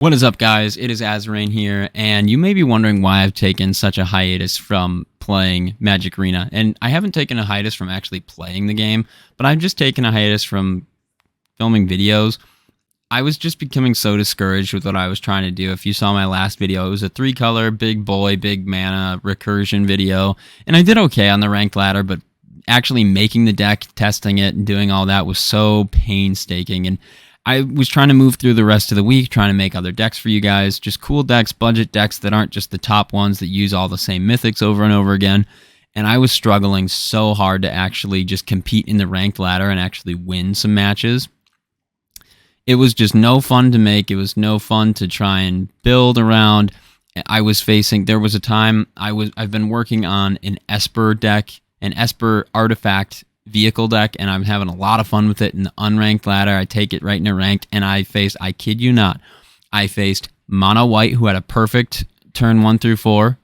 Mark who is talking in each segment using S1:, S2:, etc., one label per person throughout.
S1: What is up, guys? It is Azrain here, and you may be wondering why I've taken such a hiatus from playing Magic Arena. And I haven't taken a hiatus from actually playing the game, but I've just taken a hiatus from filming videos. I was just becoming so discouraged with what I was trying to do. If you saw my last video, it was a 3-color, big boy, big mana recursion video, and I did okay on the ranked ladder, but actually making the deck, testing it, and doing all that was so painstaking. And I was trying to move through the rest of the week, trying to make other decks for you guys, just cool decks, budget decks that aren't just the top ones that use all the same mythics over and over again. And I was struggling so hard to actually just compete in the ranked ladder and actually win some matches. It was just no fun to make. It was no fun to try and build around. There was a time I've been working on an Esper deck, an Esper artifact vehicle deck, and I'm having a lot of fun with it in the unranked ladder. I take it right into ranked, and I kid you not, I faced mono white, who had a perfect turn 1 through 4,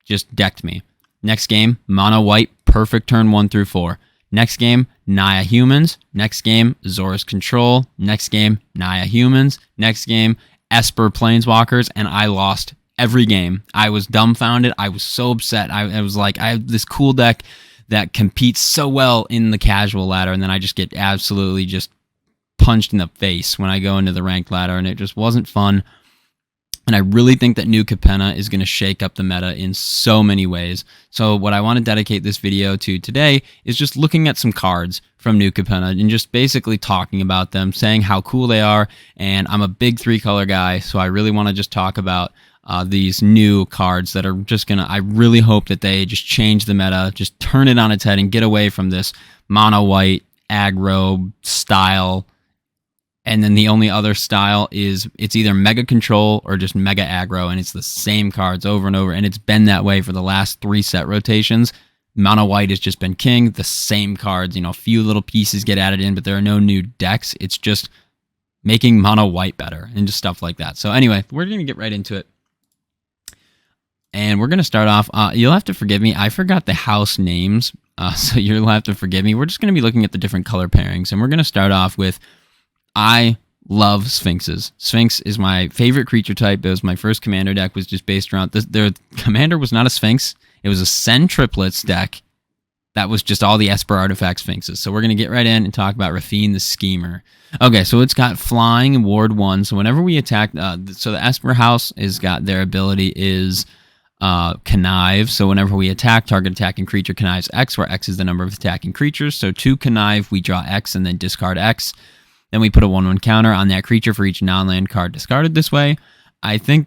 S1: just decked me. Next game, mono white, perfect turn 1 through 4. Next game, Naya humans. Next game, Zora's Control. Next game, Naya humans. Next game, Esper planeswalkers, and I lost every game. I was dumbfounded. I was so upset. I was like, I have this cool deck that competes so well in the casual ladder, and then I just get absolutely just punched in the face when I go into the ranked ladder, and it just wasn't fun. And I really think that new Capena is going to shake up the meta in so many ways. So what I want to dedicate this video to today is just looking at some cards from new Capena and just basically talking about them, saying how cool they are. And I'm a big 3-color guy, so I really want to just talk about these new cards that are just I really hope that they just change the meta, just turn it on its head and get away from this mono white aggro style. And then the only other style is it's either mega control or just mega aggro, and it's the same cards over and over. And it's been that way for the last 3 set rotations. Mono white has just been king. The same cards, a few little pieces get added in, but there are no new decks. It's just making mono white better and just stuff like that. So anyway, we're going to get right into it. And we're going to start off, you'll have to forgive me, I forgot the house names, so you'll have to forgive me. We're just going to be looking at the different color pairings, and we're going to start off with, I love Sphinxes. Sphinx is my favorite creature type. It was my first commander deck, was just based around, their commander was not a Sphinx, it was a Send Triplets deck that was just all the Esper artifact Sphinxes. So we're going to get right in and talk about Rafine the Schemer. Okay, so it's got flying and ward 1, so whenever we attack, so the Esper house has got their ability is connive. So whenever we attack, target attacking creature connives X, where X is the number of attacking creatures. So to connive, we draw X and then discard X. Then we put a 1/1 counter on that creature for each non-land card discarded this way. I think,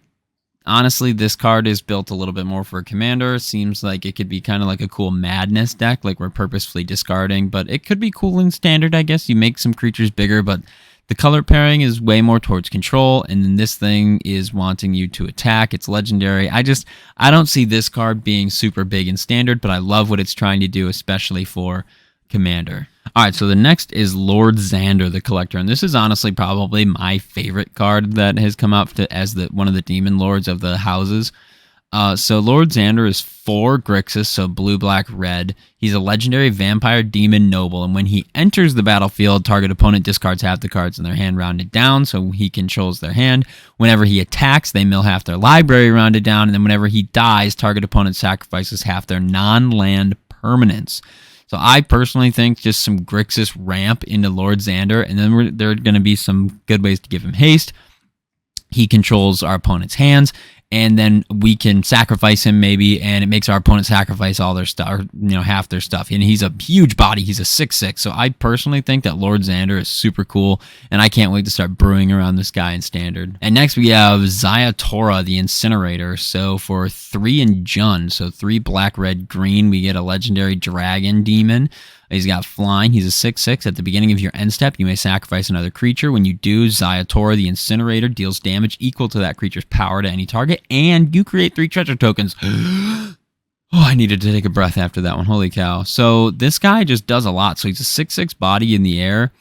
S1: honestly, this card is built a little bit more for a commander. It seems like it could be kind of like a cool madness deck, like we're purposefully discarding, but it could be cool in standard, I guess. You make some creatures bigger, but the color pairing is way more towards control, and then this thing is wanting you to attack. It's legendary. I don't see this card being super big in standard, but I love what it's trying to do, especially for commander. All right, so the next is Lord Xander the Collector, and this is honestly probably my favorite card that has come out as one of the demon lords of the houses. So Lord Xander is 4 Grixis, so blue, black, red. He's a legendary vampire demon noble, and when he enters the battlefield, target opponent discards half the cards in their hand rounded down, so he controls their hand. Whenever he attacks, they mill half their library rounded down, and then whenever he dies, target opponent sacrifices half their non-land permanents. So I personally think just some Grixis ramp into Lord Xander, and then there are going to be some good ways to give him haste. He controls our opponent's hands, and then we can sacrifice him maybe, and it makes our opponent sacrifice all their stuff, or half their stuff. And he's a huge body. He's a 6/6. So I personally think that Lord Xander is super cool, and I can't wait to start brewing around this guy in standard. And next we have Zayatora the Incinerator. So for 3 and Jund, so 3 black, red, green, we get a legendary dragon demon. He's got flying. He's a 6/6. At the beginning of your end step, you may sacrifice another creature. When you do, Zayatora the Incinerator deals damage equal to that creature's power to any target, and you create 3 treasure tokens. Oh, I needed to take a breath after that one. Holy cow. So this guy just does a lot. So he's a 6/6 body in the air.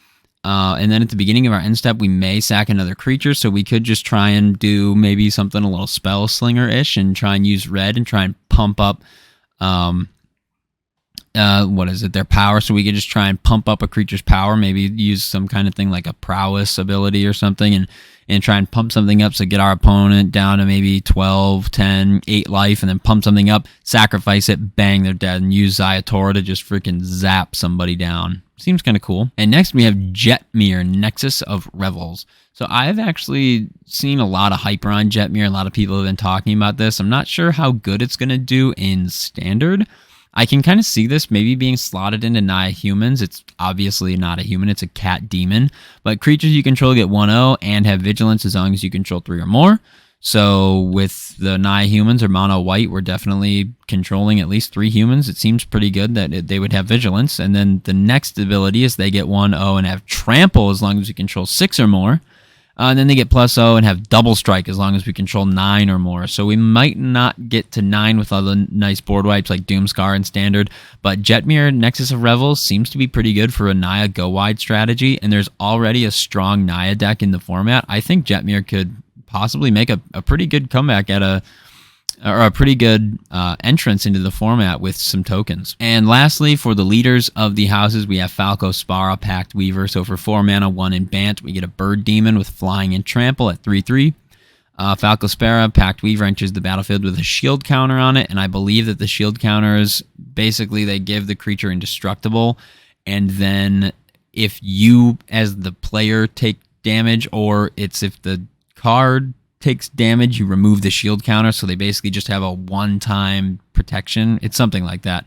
S1: And then at the beginning of our end step, we may sack another creature. So we could just try and do maybe something a little spell slinger-ish and try and use red and try and pump up what is it, their power, so we could just try and pump up a creature's power, maybe use some kind of thing like a prowess ability or something, and try and pump something up, so get our opponent down to maybe 12, 10, 8 life, and then pump something up, sacrifice it, bang, they're dead, and use Zayatora to just freaking zap somebody down. Seems kind of cool. And next we have Jetmir, Nexus of Revels. So I've actually seen a lot of hype around Jetmir. A lot of people have been talking about this. I'm not sure how good it's going to do in Standard. I can kind of see this maybe being slotted into Naya humans. It's obviously not a human, it's a cat demon. But creatures you control get 1/0 and have vigilance as long as you control 3 or more. So with the Naya humans or mono white, we're definitely controlling at least 3 humans. It seems pretty good that they would have vigilance. And then the next ability is they get 1/0 and have trample as long as we control 6 or more. And then they get +0 and have double strike as long as we control 9 or more. So we might not get to 9 with all the nice board wipes like Doomscar and Standard, but Jetmir, Nexus of Revels seems to be pretty good for a Naya go-wide strategy, and there's already a strong Naya deck in the format. I think Jetmir could possibly make a pretty good comeback at a pretty good entrance into the format with some tokens. And lastly, for the leaders of the houses, we have Falco Spara, Pact Weaver. So for 4 mana, 1 in Bant, we get a Bird Demon with Flying and Trample at 3/3. Falco Spara, Pact Weaver enters the battlefield with a shield counter on it, and I believe that the shield counters, basically they give the creature indestructible, and then if you, as the player, take damage, or it's if the card takes damage, you remove the shield counter, so they basically just have a one-time protection. It's something like that.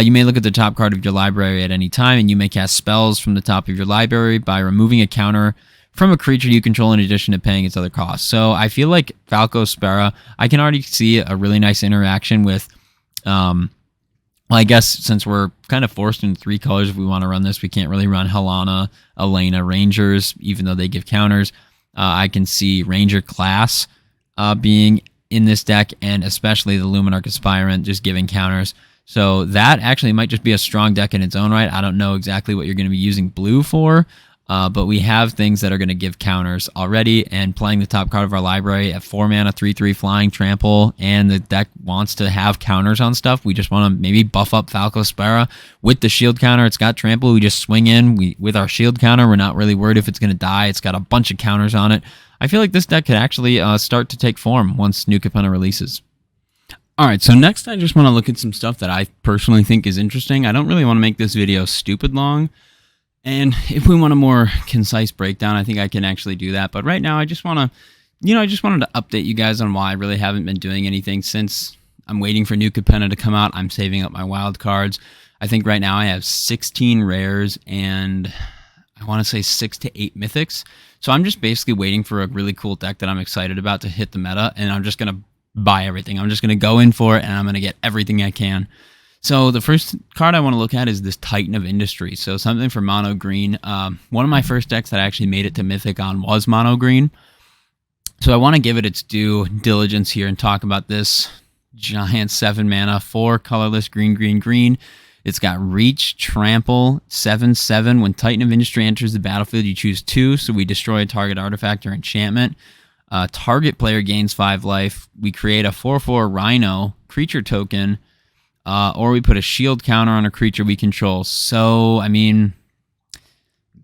S1: You may look at the top card of your library at any time, and you may cast spells from the top of your library by removing a counter from a creature you control in addition to paying its other costs. So I feel like Falco Spara, I can already see a really nice interaction with, well, I guess since we're kind of forced into 3 colors if we want to run this, we can't really run Helana, Elena, Rangers, even though they give counters. I can see Ranger class being in this deck, and especially the Luminarch Aspirant just giving counters. So that actually might just be a strong deck in its own right. I don't know exactly what you're going to be using blue for, but we have things that are going to give counters already, and playing the top card of our library at 4 mana, 3/3 flying, trample, and the deck wants to have counters on stuff. We just want to maybe buff up Falco Spara with the shield counter. It's got trample. We just swing in with our shield counter. We're not really worried if it's going to die. It's got a bunch of counters on it. I feel like this deck could actually start to take form once New Capena releases. All right, so next I just want to look at some stuff that I personally think is interesting. I don't really want to make this video stupid long, and if we want a more concise breakdown, I think I can actually do that. But right now, I just want to, I just wanted to update you guys on why I really haven't been doing anything since I'm waiting for New Capena to come out. I'm saving up my wild cards. I think right now I have 16 rares and I want to say 6 to 8 mythics. So I'm just basically waiting for a really cool deck that I'm excited about to hit the meta, and I'm just going to buy everything. I'm just going to go in for it, and I'm going to get everything I can. So the first card I want to look at is this Titan of Industry. So something for mono green. One of my first decks that actually made it to Mythic on was mono green. So I want to give it its due diligence here and talk about this giant 7 mana, 4 colorless green, green, green. It's got Reach, Trample, 7/7. When Titan of Industry enters the battlefield, you choose 2. So we destroy a target artifact or enchantment. Target player gains 5 life. We create a 4/4 Rhino creature token. Or we put a shield counter on a creature we control. So, I mean,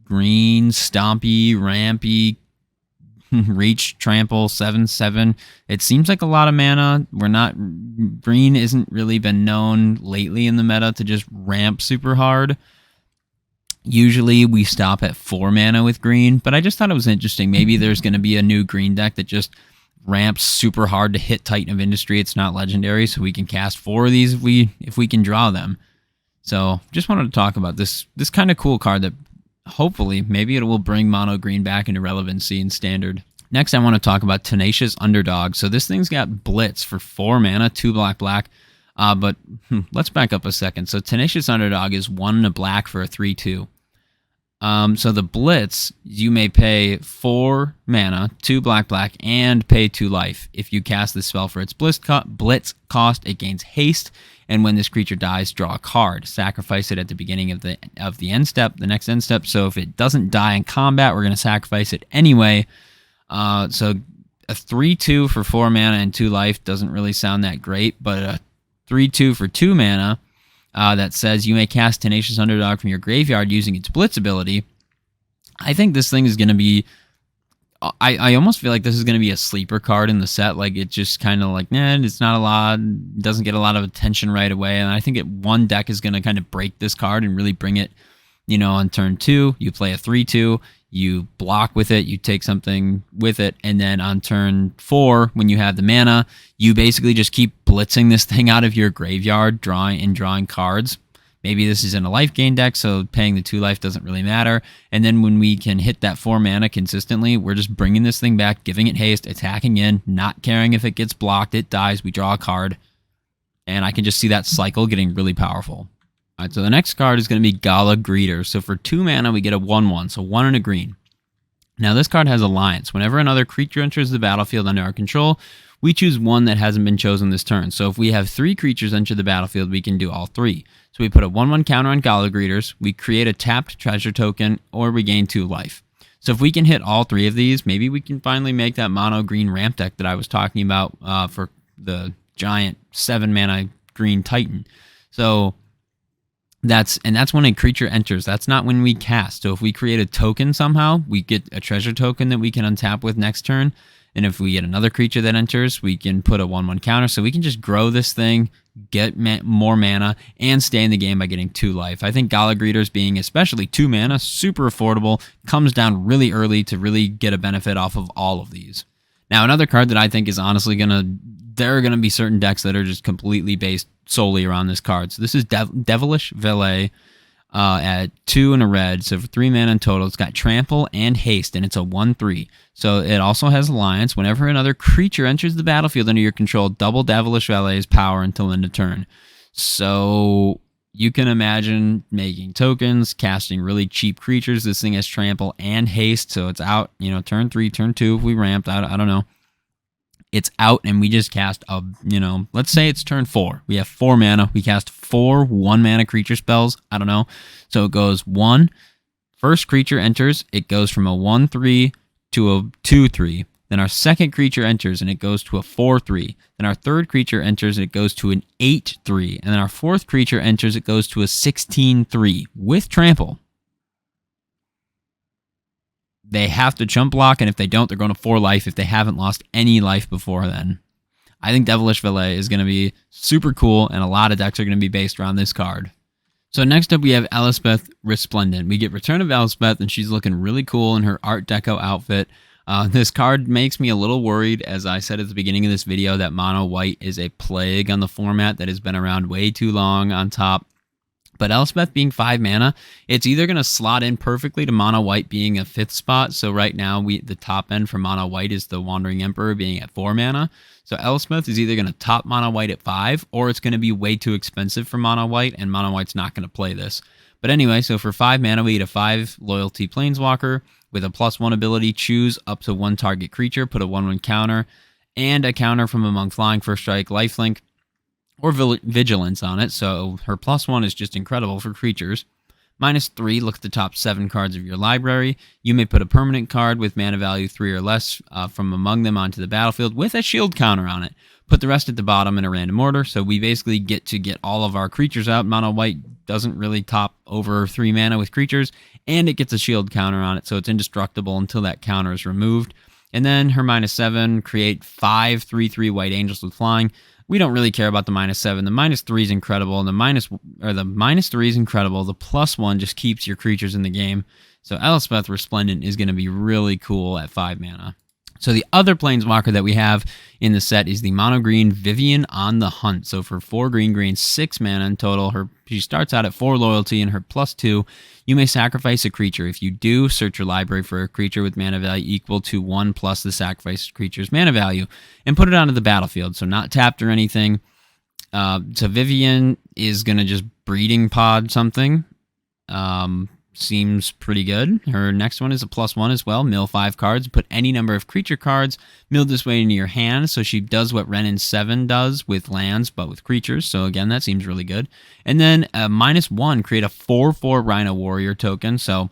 S1: green, stompy, rampy, reach, trample, 7/7. It seems like a lot of mana. Green isn't really been known lately in the meta to just ramp super hard. Usually we stop at 4 mana with green, but I just thought it was interesting. Maybe there's going to be a new green deck that just ramps super hard to hit Titan of Industry. It's not legendary, so we can cast 4 of these if we can draw them. So just wanted to talk about this kind of cool card that hopefully maybe it will bring mono green back into relevancy in Standard. Next, I want to talk about Tenacious Underdog. So this thing's got Blitz for 4 mana, 2 black, black. But let's back up a second. So Tenacious Underdog is 1 and a black for a 3/2. So the Blitz, you may pay 4 mana, 2 black, black, and pay 2 life. If you cast the spell for its Blitz cost, it gains haste, and when this creature dies, draw a card. Sacrifice it at the beginning of the end step, the next end step. So if it doesn't die in combat, we're going to sacrifice it anyway. So a 3/2 for 4 mana and 2 life doesn't really sound that great, but a 3/2 for 2 mana that says you may cast Tenacious Underdog from your graveyard using its Blitz ability. I think this thing is going to be... I almost feel like this is going to be a sleeper card in the set. Like, it's just kind of like, it's not a lot, doesn't get a lot of attention right away. And I think one deck is going to kind of break this card and really bring it, on turn 2, you play a 3/2, you block with it, you take something with it, and then on turn 4, when you have the mana, you basically just keep blitzing this thing out of your graveyard, drawing cards. Maybe this is in a life gain deck, so paying the 2 life doesn't really matter. And then when we can hit that 4 mana consistently, we're just bringing this thing back, giving it haste, attacking in, not caring if it gets blocked, it dies, we draw a card. And I can just see that cycle getting really powerful. All right, so the next card is going to be Gala Greeter. So for 2 mana, we get a 1/1, so 1 and a green. Now this card has Alliance. Whenever another creature enters the battlefield under our control, we choose one that hasn't been chosen this turn. So if we have 3 creatures enter the battlefield, we can do all 3. So we put a 1/1 counter on Gala Greeters, we create a tapped treasure token, or we gain 2 life. So if we can hit all 3 of these, maybe we can finally make that mono green ramp deck that I was talking about for the giant 7 mana green Titan. So that's when a creature enters. That's not when we cast. So if we create a token somehow, we get a treasure token that we can untap with next turn. And if we get another creature that enters, we can put a 1/1 counter. So we can just grow this thing, get more mana, and stay in the game by getting 2 life. I think Gala Greeters being especially 2 mana, super affordable, comes down really early to really get a benefit off of all of these. Now, another card that I think is honestly there are going to be certain decks that are just completely based solely around this card. So this is Devilish Valet at 2 and a red. So for 3 mana in total, it's got Trample and Haste, and it's a 1/3. So it also has Alliance. Whenever another creature enters the battlefield under your control, double Devilish Valet's power until end of turn. So you can imagine making tokens, casting really cheap creatures. This thing has Trample and Haste, so it's out, turn 3, turn 2 if we ramped. I don't know. It's out, and we just cast let's say it's turn 4. We have 4 mana. We cast 4 1-mana creature spells. I don't know. So it goes 1. First creature enters. It goes from a 1/3 to a 2/3. Then our second creature enters, and it goes to a 4/3. Then our third creature enters, and it goes to an 8/3. And then our fourth creature enters, it goes to a 16/3 with Trample. They have to chump block, and if they don't, they're going to 4 life if they haven't lost any life before then. I think Devilish Valet is going to be super cool, and a lot of decks are going to be based around this card. So next up, we have Elspeth Resplendent. We get Return of Elspeth, and she's looking really cool in her Art Deco outfit. This card makes me a little worried, as I said at the beginning of this video, that mono white is a plague on the format that has been around way too long on top. But Elspeth being 5 mana, it's either going to slot in perfectly to mono white being a 5th spot. So right now, the top end for mono white is the Wandering Emperor being at 4 mana. So Elspeth is either going to top mono white at 5, or it's going to be way too expensive for mono white, and mono white's not going to play this. But anyway, so for 5 mana, we get a 5 loyalty planeswalker with a +1 ability. Choose up to 1 target creature, put a 1/1 counter, and a counter from among flying, first strike, lifelink, or vigilance on it. So her +1 is just incredible for creatures. -3, look at the top 7 cards of your library. You may put a permanent card with mana value 3 or less from among them onto the battlefield with a shield counter on it. Put the rest at the bottom in a random order. So we basically get to get all of our creatures out. Mono white doesn't really top over 3 mana with creatures, and it gets a shield counter on it, so it's indestructible until that counter is removed. And then her -7, create 5 3/3 white angels with flying. We don't really care about the -7. The -3 is incredible, and the -3 is incredible. The +1 just keeps your creatures in the game. So Elspeth Resplendent is going to be really cool at 5 mana. So the other planeswalker that we have in the set is the mono green Vivian on the Hunt. So for 4 green, 6 mana in total. She starts out at 4 loyalty, and her +2, you may sacrifice a creature. If you do, search your library for a creature with mana value equal to 1 plus the sacrificed creature's mana value, and put it onto the battlefield. So not tapped or anything. So Vivian is going to just breeding pod something. Seems pretty good. Her next one is a +1 as well. Mill 5 cards. Put any number of creature cards milled this way into your hand. So she does what Ren in 7 does with lands, but with creatures. So again, that seems really good. And then -1, create a 4/4 Rhino Warrior token. So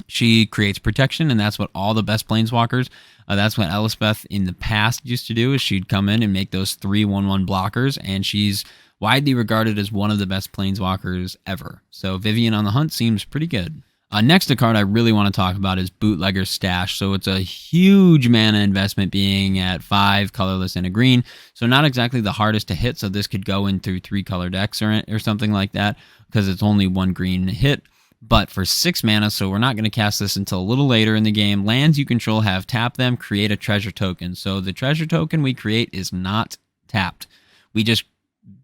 S1: she creates protection, and that's what all the best planeswalkers, that's what Elspeth in the past used to do, is she'd come in and make those 3/1/1 blockers, and she's widely regarded as one of the best planeswalkers ever. So Vivian on the Hunt seems pretty good. Next, a card I really want to talk about is Bootleggers Stash. So it's a huge mana investment, being at 5, colorless, and a green. So not exactly the hardest to hit. So this could go into 3-color decks or something like that, because it's only 1 green hit. But for 6 mana, so we're not going to cast this until a little later in the game, lands you control have tap them, create a treasure token. So the treasure token we create is not tapped. We just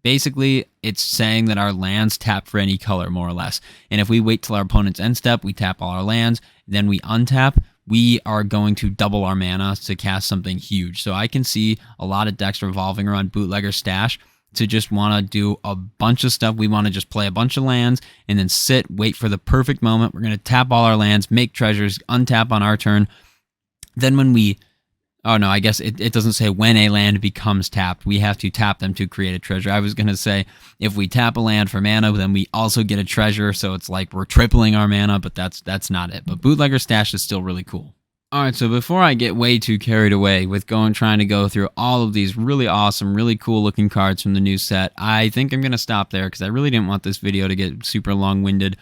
S1: basically, it's saying that our lands tap for any color, more or less. And if we wait till our opponent's end step, we tap all our lands, then we untap, we are going to double our mana to cast something huge. So I can see a lot of decks revolving around Bootlegger Stash to just want to do a bunch of stuff. We want to just play a bunch of lands and then sit, wait for the perfect moment. We're going to tap all our lands, make treasures, untap on our turn. Then when we... Oh, no, I guess it doesn't say when a land becomes tapped. We have to tap them to create a treasure. I was going to say if we tap a land for mana, then we also get a treasure. So it's like we're tripling our mana, but that's not it. But Bootlegger Stash is still really cool. All right, so before I get way too carried away with trying to go through all of these really awesome, really cool looking cards from the new set, I think I'm going to stop there because I really didn't want this video to get super long-winded.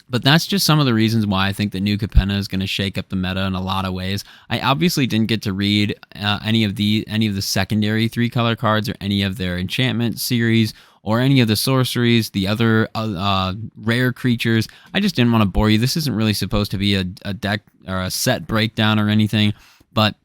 S1: But that's just some of the reasons why I think that new Capena is going to shake up the meta in a lot of ways. I obviously didn't get to read any of the secondary 3-color cards or any of their enchantment series or any of the sorceries, the other rare creatures. I just didn't want to bore you. This isn't really supposed to be a deck or a set breakdown or anything, but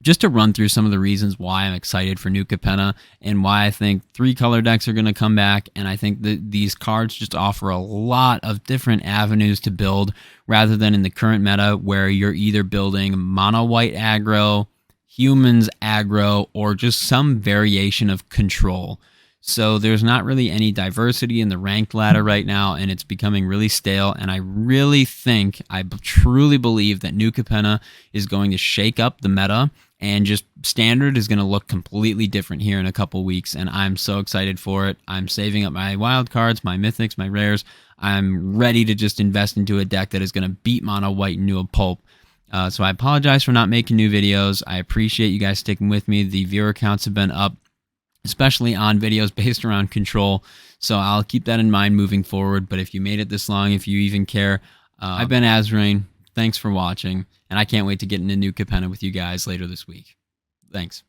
S1: just to run through some of the reasons why I'm excited for new Capena and why I think 3-color decks are going to come back. And I think that these cards just offer a lot of different avenues to build rather than in the current meta where you're either building mono white aggro, humans aggro, or just some variation of control. So there's not really any diversity in the ranked ladder right now, and it's becoming really stale. And I really think, I truly believe that new Capena is going to shake up the meta, and just standard is going to look completely different here in a couple weeks. And I'm so excited for it. I'm saving up my wild cards, my mythics, my rares. I'm ready to just invest into a deck that is going to beat mono white into a pulp. So I apologize for not making new videos. I appreciate you guys sticking with me. The viewer counts have been up, especially on videos based around control. So I'll keep that in mind moving forward. But if you made it this long, if you even care, I've been Azrain. Thanks for watching. And I can't wait to get into new Capena with you guys later this week. Thanks.